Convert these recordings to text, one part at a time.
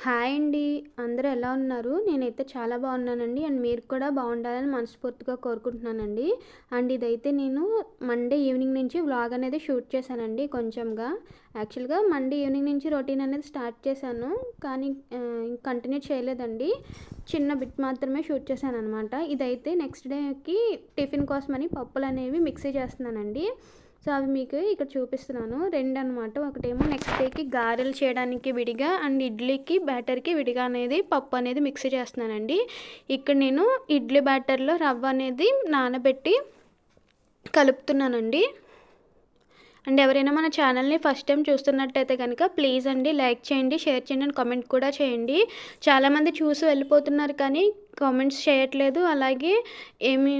Hi అండి. అందరూ ఎలా ఉన్నారు? నేనైతే చాలా బాగున్నానండి. అండ్ మీరు కూడా బాగుండాలని మనస్ఫూర్తిగా కోరుకుంటున్నానండి. అండ్ ఇదైతే నేను మండే ఈవినింగ్ నుంచి వ్లాగ్ అనేది షూట్ చేశానండి కొంచెంగా. యాక్చువల్‌గా మండే ఈవినింగ్ నుంచి రొటీన్ అనేది స్టార్ట్ చేశాను. కానీ కంటిన్యూ చేయలేదండి. చిన్న బిట్ మాత్రమే షూట్ చేశాననమాట. ఇదైతే నెక్స్ట్ డేకి టిఫిన్ కోసమని పప్పులనేవి మిక్సీ చేస్తున్నానండి. సో అవి మీకు ఇక్కడ చూపిస్తున్నాను. 2 అనమాట. ఒకటేమో నెక్స్ట్ డేకి గారెలు చేయడానికి విడిగా అండ్ ఇడ్లీకి బ్యాటర్‌కి విడిగా అనేది పప్పు అనేది మిక్సీ చేస్తున్నానండి. ఇక్కడ నేను ఇడ్లీ బ్యాటర్‌లో రవ్వ అనేది నానబెట్టి కలుపుతున్నానండి. అండ్ ఎవరైనా మన ఛానల్ని ఫస్ట్ టైం చూస్తున్నట్టయితే కనుక ప్లీజ్ అండి లైక్ చేయండి, షేర్ చేయండి అండ్ కామెంట్ కూడా చేయండి. చాలామంది చూసి వెళ్ళిపోతున్నారు కానీ కామెంట్స్ చేయట్లేదు. అలాగే ఏమి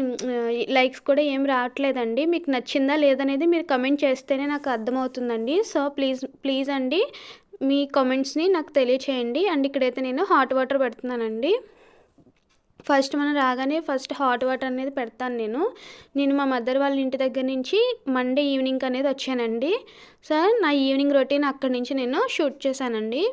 లైక్స్ కూడా ఏమి రావట్లేదండి. మీకు నచ్చిందా లేదనేది మీరు కమెంట్ చేస్తేనే నాకు అర్థమవుతుందండి. సో ప్లీజ్ అండి మీ కామెంట్స్ని నాకు తెలియచేయండి. అండ్ ఇక్కడైతే నేను హాట్ వాటర్ పెడుతున్నానండి. ఫస్ట్ మనం రాగానే ఫస్ట్ హాట్ వాటర్ అనేది పెడతాను నేను మా మదర్ వాళ్ళ ఇంటి దగ్గర నుంచి మండే ఈవినింగ్ అనేది వచ్చానండి. సో నా ఈవినింగ్ రొటీన్ అక్కడి నుంచి నేను షూట్ చేశానండి.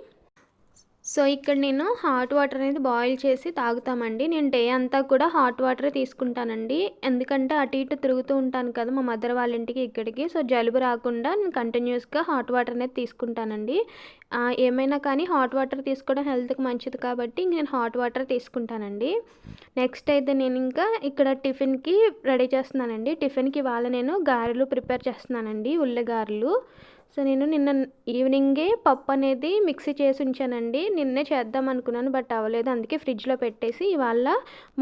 సో ఇక్కడ నేను హాట్ వాటర్ అనేది బాయిల్ చేసి తాగుతామండి. నేను డే అంతా కూడా హాట్ వాటరే తీసుకుంటానండి. ఎందుకంటే అటు ఇటు తిరుగుతూ ఉంటాను కదా మా మదర్ వాళ్ళ ఇంటికి ఇక్కడికి. సో జలుబు రాకుండా నేను కంటిన్యూస్గా హాట్ వాటర్ అనేది తీసుకుంటానండి. ఏమైనా కానీ హాట్ వాటర్ తీసుకోవడం హెల్త్కి మంచిది కాబట్టి నేను హాట్ వాటర్ తీసుకుంటానండి. నెక్స్ట్ అయితే నేను ఇంకా ఇక్కడ టిఫిన్కి రెడీ చేస్తున్నానండి. టిఫిన్కి ఇవాళ నేను గారెలు ప్రిపేర్ చేస్తున్నానండి, ఉల్లి గారెలు. సో నేను నిన్న ఈవినింగే పప్పు అనేది మిక్సీ చేసి ఉంచానండి. నిన్నే చేద్దాం అనుకున్నాను బట్ అవ్వలేదు. అందుకే ఫ్రిడ్జ్లో పెట్టేసి ఇవాళ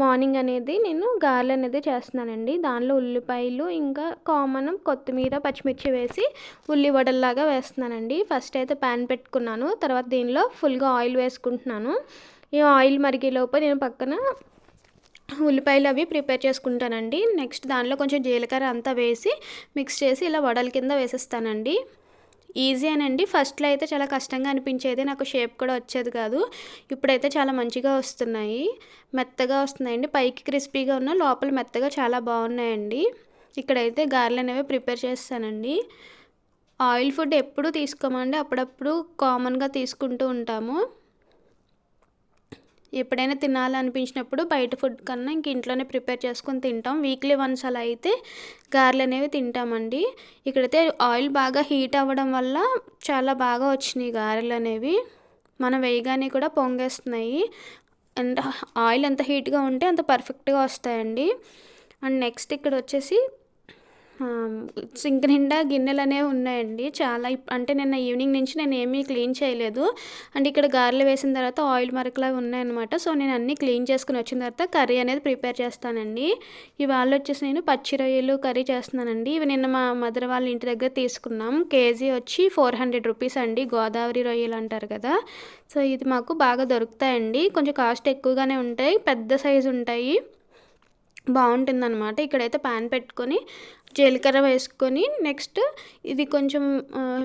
మార్నింగ్ అనేది నేను గారెలు అనేది చేస్తున్నానండి. దానిలో ఉల్లిపాయలు ఇంకా కామన్ కొత్తిమీర పచ్చిమిర్చి వేసి ఉల్లి వడల్లాగా వేస్తున్నానండి. ఫస్ట్ అయితే ప్యాన్ పెట్టుకున్నాను. తర్వాత దీనిలో ఫుల్గా ఆయిల్ వేసుకుంటున్నాను. ఈ ఆయిల్ మరిగేలోపు నేను పక్కన ఉల్లిపాయలు అవి ప్రిపేర్ చేసుకుంటానండి. నెక్స్ట్ దానిలో కొంచెం జీలకర్ర అంతా వేసి మిక్స్ చేసి ఇలా వడల కింద వేసేస్తానండి. ఈజీ అనండి. ఫస్ట్లో అయితే చాలా కష్టంగా అనిపించేది, నాకు షేప్ కూడా వచ్చేది కాదు. ఇప్పుడైతే చాలా మంచిగా వస్తున్నాయి, మెత్తగా వస్తున్నాయండి. పైకి క్రిస్పీగా ఉన్న లోపల మెత్తగా చాలా బాగున్నాయండి. ఇక్కడైతే గారెలు అనేవి ప్రిపేర్ చేస్తానండి. ఆయిల్ ఫుడ్ ఎప్పుడూ తీసుకోమండి, అప్పుడప్పుడు కామన్గా తీసుకుంటూ ఉంటాము. ఎప్పుడైనా తినాలనిపించినప్పుడు బయట ఫుడ్ కన్నా ఇంక ఇంట్లోనే ప్రిపేర్ చేసుకొని తింటాం. వీక్లీ వన్స్ అలా అయితే గారెలు అనేవి తింటామండి. ఇక్కడైతే ఆయిల్ బాగా హీట్ అవ్వడం వల్ల చాలా బాగా వచ్చినాయి గారెలు అనేవి. మనం వేయగానే కూడా పొంగేస్తున్నాయి. అండ్ ఆయిల్ ఎంత హీట్గా ఉంటే అంత పర్ఫెక్ట్గా వస్తాయండి. అండ్ నెక్స్ట్ ఇక్కడ వచ్చేసి సింక్ నిండా గిన్నెలు అనేవి ఉన్నాయండి చాలా. అంటే నిన్న ఈవినింగ్ నుంచి నేను ఏమీ క్లీన్ చేయలేదు. అండ్ ఇక్కడ గారెలు వేసిన తర్వాత ఆయిల్ మరకలా ఉన్నాయన్నమాట. సో నేను అన్నీ క్లీన్ చేసుకుని వచ్చిన తర్వాత కర్రీ అనేది ప్రిపేర్ చేస్తానండి. ఇవాళ వచ్చేసి నేను పచ్చి రొయ్యలు కర్రీ చేస్తున్నానండి. ఇవి నిన్న మా మదర్ వాళ్ళ ఇంటి దగ్గర తీసుకున్నాం. కేజీ వచ్చి 400 రూపీస్ అండి. గోదావరి రొయ్యలు అంటారు కదా. సో ఇది మాకు బాగా దొరుకుతాయండి. కొంచెం కాస్ట్ ఎక్కువగానే ఉంటాయి, పెద్ద సైజు ఉంటాయి, బాగుంటుందన్నమాట. ఇక్కడైతే ప్యాన్ పెట్టుకొని జీలకర్ర వేసుకొని నెక్స్ట్ ఇది కొంచెం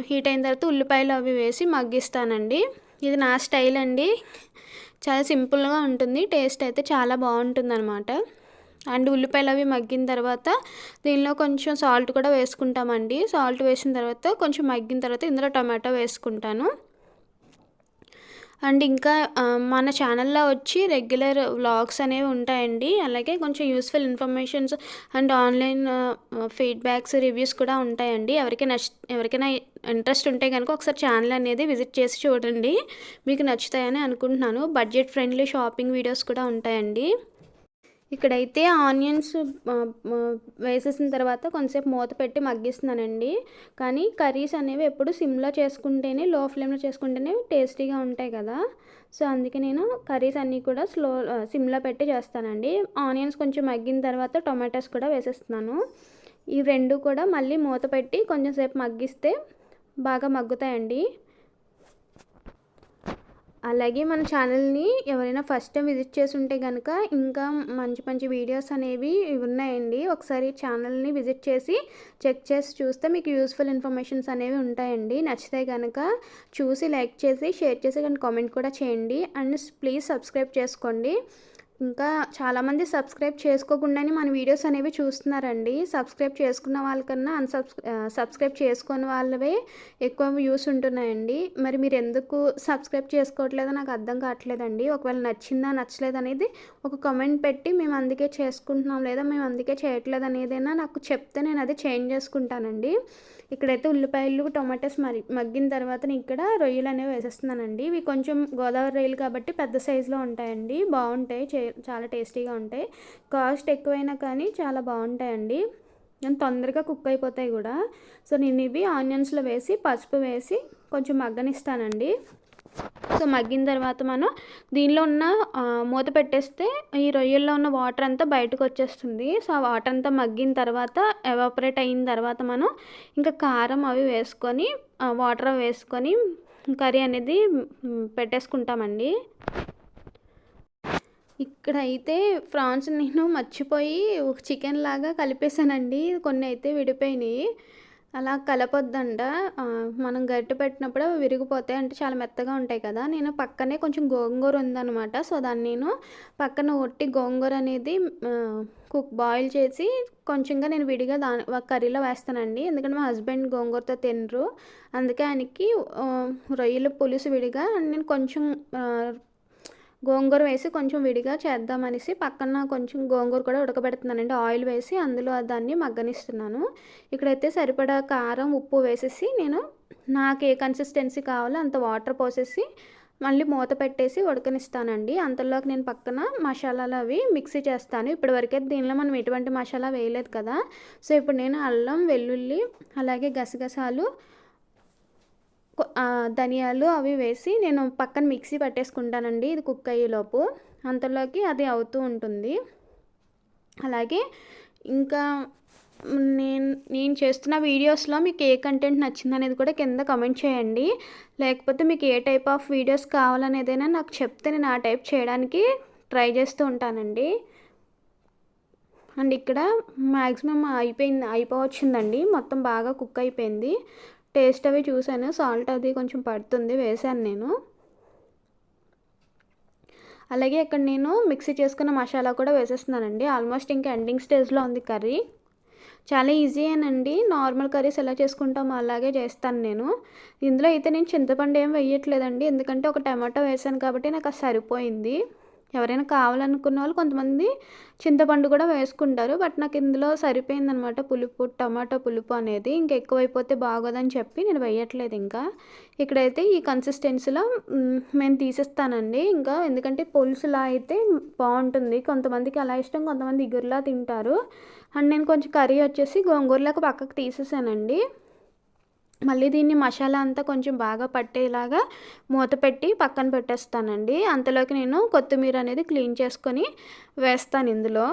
హీట్ అయిన తర్వాత ఉల్లిపాయలు అవి వేసి మగ్గిస్తానండి. ఇది నా స్టైల్ అండి. చాలా సింపుల్గా ఉంటుంది, టేస్ట్ అయితే చాలా బాగుంటుందన్నమాట. అండ్ ఉల్లిపాయలు అవి మగ్గిన తర్వాత దీనిలో కొంచెం సాల్ట్ కూడా వేసుకుంటామండి. సాల్ట్ వేసిన తర్వాత కొంచెం మగ్గిన తర్వాత ఇందులో టమాటో వేసుకుంటాను. అండ్ ఇంకా మన ఛానల్లో వచ్చి రెగ్యులర్ వ్లాగ్స్ అనేవి ఉంటాయండి. అలాగే కొంచెం useful informations and online feedbacks, reviews కూడా ఉంటాయండి. ఎవరికైనా ఇంట్రెస్ట్ ఉంటే కనుక ఒకసారి ఛానల్ అనేది విజిట్ చేసి చూడండి, మీకు నచ్చుతాయని అనుకుంటున్నాను. బడ్జెట్ ఫ్రెండ్లీ షాపింగ్ వీడియోస్ కూడా ఉంటాయండి. ఇక్కడైతే ఆనియన్స్ వేసేసిన తర్వాత కొంచెంసేపు మూత పెట్టి మగ్గిస్తున్నానండి. కానీ కర్రీస్ అనేవి ఎప్పుడు సిమ్లో చేసుకుంటేనే, లో ఫ్లేమ్లో చేసుకుంటేనే టేస్టీగా ఉంటాయి కదా. సో అందుకే నేను కర్రీస్ అన్నీ కూడా సిమ్లో పెట్టి చేస్తానండి. ఆనియన్స్ కొంచెం మగ్గిన తర్వాత టొమాటోస్ కూడా వేసేస్తున్నాను. ఈ రెండు కూడా మళ్ళీ మూత పెట్టి కొంచెం సేపు మగ్గిస్తే బాగా మగ్గుతాయండి. అలాగే మన ఛానల్ని ఎవరైనా ఫస్ట్ టైం విజిట్ చేసి ఉంటే కనుక ఇంకా మంచి మంచి వీడియోస్ అనేవి ఉన్నాయండి. ఒకసారి ఛానల్ని విజిట్ చేసి చెక్ చేసి చూస్తే మీకు యూస్ఫుల్ ఇన్ఫర్మేషన్స్ అనేవి ఉంటాయండి. నచ్చితే కనుక చూసి లైక్ చేసి షేర్ చేసి కానీ కామెంట్ కూడా చేయండి. అండ్ ప్లీజ్ సబ్స్క్రైబ్ చేసుకోండి. ఇంకా చాలామంది సబ్స్క్రైబ్ చేసుకోకుండానే మన వీడియోస్ అనేవి చూస్తున్నారండి. సబ్స్క్రైబ్ చేసుకున్న వాళ్ళకన్నా సబ్స్క్రైబ్ చేసుకోని వాళ్ళవే ఎక్కువ వ్యూస్ ఉంటున్నాయండి. మరి మీరెందుకు సబ్స్క్రైబ్ చేసుకోవట్లేదో నాకు అర్థం కావట్లేదండి. ఒకవేళ నచ్చిందా, నచ్చలేదనేది ఒక కామెంట్ పెట్టి మేము అందుకే చేసుకుంటున్నాం, లేదా మేము అందుకే చేయట్లేదు అనేదైనా నాకు చెప్తే నేను అది చేంజ్ చేసుకుంటానండి. ఇక్కడైతే ఉల్లిపాయలు, టొమాటోస్ మగ్గిన తర్వాత నేను ఇక్కడ రొయ్యలు అనేవి వేసేస్తున్నానండి. ఇవి కొంచెం గోదావరి రొయ్యలు కాబట్టి పెద్ద సైజులో ఉంటాయండి. బాగుంటాయి, చాలా టేస్టీగా ఉంటాయి. కాస్ట్ ఎక్కువైనా కానీ చాలా బాగుంటాయండి. కానీ తొందరగా కుక్ అయిపోతాయి కూడా. సో నేను ఇవి ఆనియన్స్లో వేసి పసుపు వేసి కొంచెం మగ్గనిస్తానండి. సో మగ్గిన తర్వాత మనం దీనిలో ఉన్న మూత పెట్టేస్తే ఈ రొయ్యల్లో ఉన్న వాటర్ అంతా బయటకు వచ్చేస్తుంది. సో ఆ వాటర్ అంతా మగ్గిన తర్వాత ఎవాపరేట్ అయిన తర్వాత మనం ఇంకా కారం అవి వేసుకొని వాటర్ వేసుకొని కర్రీ అనేది పెట్టేసుకుంటామండి. ఇక్కడైతే ఫ్రాన్స్ నేను మర్చిపోయి చికెన్ లాగా కలిపేసానండి. కొన్ని అయితే విడిపోయినాయి. అలా కలపొద్దంట. మనం గరిటె పెట్టినప్పుడు విరిగిపోతాయి. అంటే చాలా మెత్తగా ఉంటాయి కదా. నేను పక్కనే కొంచెం గోంగూర ఉందనమాట. సో దాన్ని నేను పక్కన ఒట్టి గోంగూర అనేది బాయిల్ చేసి కొంచెంగా నేను విడిగా కర్రీలో వేస్తానండి. ఎందుకంటే మా హస్బెండ్ గోంగూరతో తినరు. అందుకే ఆయనకి రొయ్యల పులుసు విడిగా నేను కొంచెం గోంగూర వేసి కొంచెం విడిగా చేద్దామనేసి పక్కన కొంచెం గోంగూర కూడా ఉడకబెడుతున్నానండి. ఆయిల్ వేసి అందులో దాన్ని మగ్గనిస్తున్నాను. ఇక్కడైతే సరిపడా కారం, ఉప్పు వేసేసి నేను నాకు ఏ కన్సిస్టెన్సీ కావాలో అంత వాటర్ పోసేసి మళ్ళీ మూత పెట్టేసి ఉడకనిస్తానండి. అంతలోకి నేను పక్కన మసాలాలు అవి మిక్సీ చేస్తాను. ఇప్పటివరకే దీనిలో మనం ఎటువంటి మసాలా వేయలేదు కదా. సో ఇప్పుడు నేను అల్లం, వెల్లుల్లి, అలాగే గసగసాలు, ధనియాలు అవి వేసి నేను పక్కన మిక్సీ పట్టేసుకుంటానండి. ఇది కుక్ అయ్యేలోపు అంతలోకి అది అవుతూ ఉంటుంది. అలాగే ఇంకా నేను చేస్తున్న వీడియోస్లో మీకు ఏ కంటెంట్ నచ్చిందనేది కూడా కింద కమెంట్ చేయండి. లేకపోతే మీకు ఏ టైప్ ఆఫ్ వీడియోస్ కావాలనేదైనా నాకు చెప్తే నేను ఆ టైప్ చేయడానికి ట్రై చేస్తూ ఉంటానండి. అండ్ ఇక్కడ మ్యాక్సిమం అయిపోవచ్చిందండి. మొత్తం బాగా కుక్ అయిపోయింది. టేస్ట్ అవి చూసాను, సాల్ట్ అది కొంచెం పడుతుంది, వేసాను నేను. అలాగే ఇక్కడ నేను మిక్సీ చేసుకున్న మసాలా కూడా వేసేస్తున్నానండి. ఆల్మోస్ట్ ఇంకా ఎండింగ్ స్టేజ్లో ఉంది కర్రీ. చాలా ఈజీయేనండి. నార్మల్ కర్రీస్ ఎలా చేసుకుంటామో అలాగే చేస్తాను నేను. ఇందులో అయితే నేను చింతపండు ఏం వేయట్లేదండి. ఎందుకంటే ఒక టమాటో వేసాను కాబట్టి నాకు అది సరిపోయింది. ఎవరైనా కావాలనుకున్న వాళ్ళు కొంతమంది చింతపండు కూడా వేసుకుంటారు. బట్ నాకు ఇందులో సరిపోయిందనమాట పులుపు, టమాటో పులుపు అనేది. ఇంకా ఎక్కువైపోతే బాగోదని చెప్పి నేను వేయట్లేదు. ఇంకా ఇక్కడైతే ఈ కన్సిస్టెన్సీలో నేను తీసేస్తానండి. ఇంకా ఎందుకంటే పులుసులా అయితే బాగుంటుంది. కొంతమందికి అలా ఇష్టం, కొంతమంది ఇగురులా తింటారు. అండ్ నేను కొంచెం కర్రీ వచ్చేసి గోంగూరలాగా పక్కకు తీసేసానండి. మళ్ళీ దీన్ని మసాలా అంతా కొంచెం బాగా పట్టేలాగా మూత పెట్టి పక్కన పెట్టేస్తానండి. అంతలోకి నేను కొత్తిమీర అనేది క్లీన్ చేసుకొని వేస్తాను ఇందులో.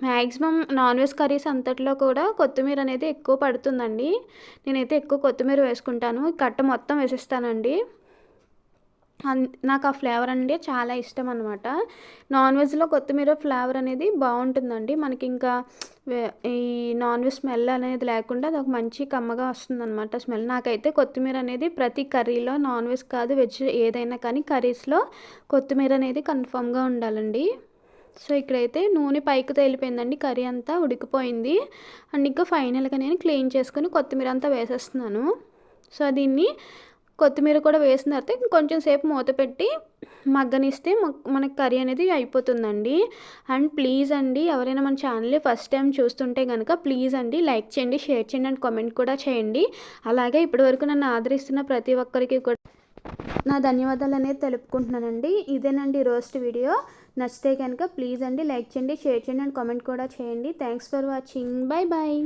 మ్యాక్సిమం నాన్ వెజ్ కర్రీస్ అంతట్లో కూడా కొత్తిమీర అనేది ఎక్కువ పడుతుందండి. నేనైతే ఎక్కువ కొత్తిమీర వేసుకుంటాను. కట్ట మొత్తం వేసేస్తానండి. నాకు ఆ ఫ్లేవర్ అంటే చాలా ఇష్టం అనమాట. నాన్ వెజ్లో కొత్తిమీర ఫ్లేవర్ అనేది బాగుంటుందండి. మనకి ఇంకా ఈ నాన్ వెజ్ స్మెల్ అనేది లేకుండా అది ఒక మంచి కమ్మగా వస్తుందన్నమాట స్మెల్. నాకైతే కొత్తిమీర అనేది ప్రతి కర్రీలో, నాన్ వెజ్ కాదు వెజ్ ఏదైనా కానీ కర్రీస్లో కొత్తిమీర అనేది కన్ఫామ్గా ఉండాలండి. సో ఇక్కడైతే నూనె పైకి తేలిపోయిందండి. కర్రీ అంతా ఉడికిపోయింది. అండ్ ఇంకా ఫైనల్గా నేను క్లీన్ చేసుకొని కొత్తిమీర అంతా వేసేస్తున్నాను. సో దీన్ని కొత్తిమీర కూడా వేసిన తర్వాత ఇంకొంచెం సేపు మూత పెట్టి మగ్గనిస్తే మనకి కర్రీ అనేది అయిపోతుందండి. అండ్ ప్లీజ్ అండి, ఎవరైనా మన ఛానల్ని ఫస్ట్ టైం చూస్తుంటే కనుక ప్లీజ్ అండి లైక్ చేయండి, షేర్ చేయండి అండ్ కామెంట్ కూడా చేయండి. అలాగే ఇప్పటివరకు నన్ను ఆదరిస్తున్న ప్రతి ఒక్కరికి కూడా నా ధన్యవాదాలు అనేది తెలుపుకుంటున్నానండి. ఇదేనండి రోస్ట్ వీడియో. నచ్చితే కనుక ప్లీజ్ అండి లైక్ చేయండి, షేర్ చేయండి అండ్ కామెంట్ కూడా చేయండి. Thanks for watching. Bye bye.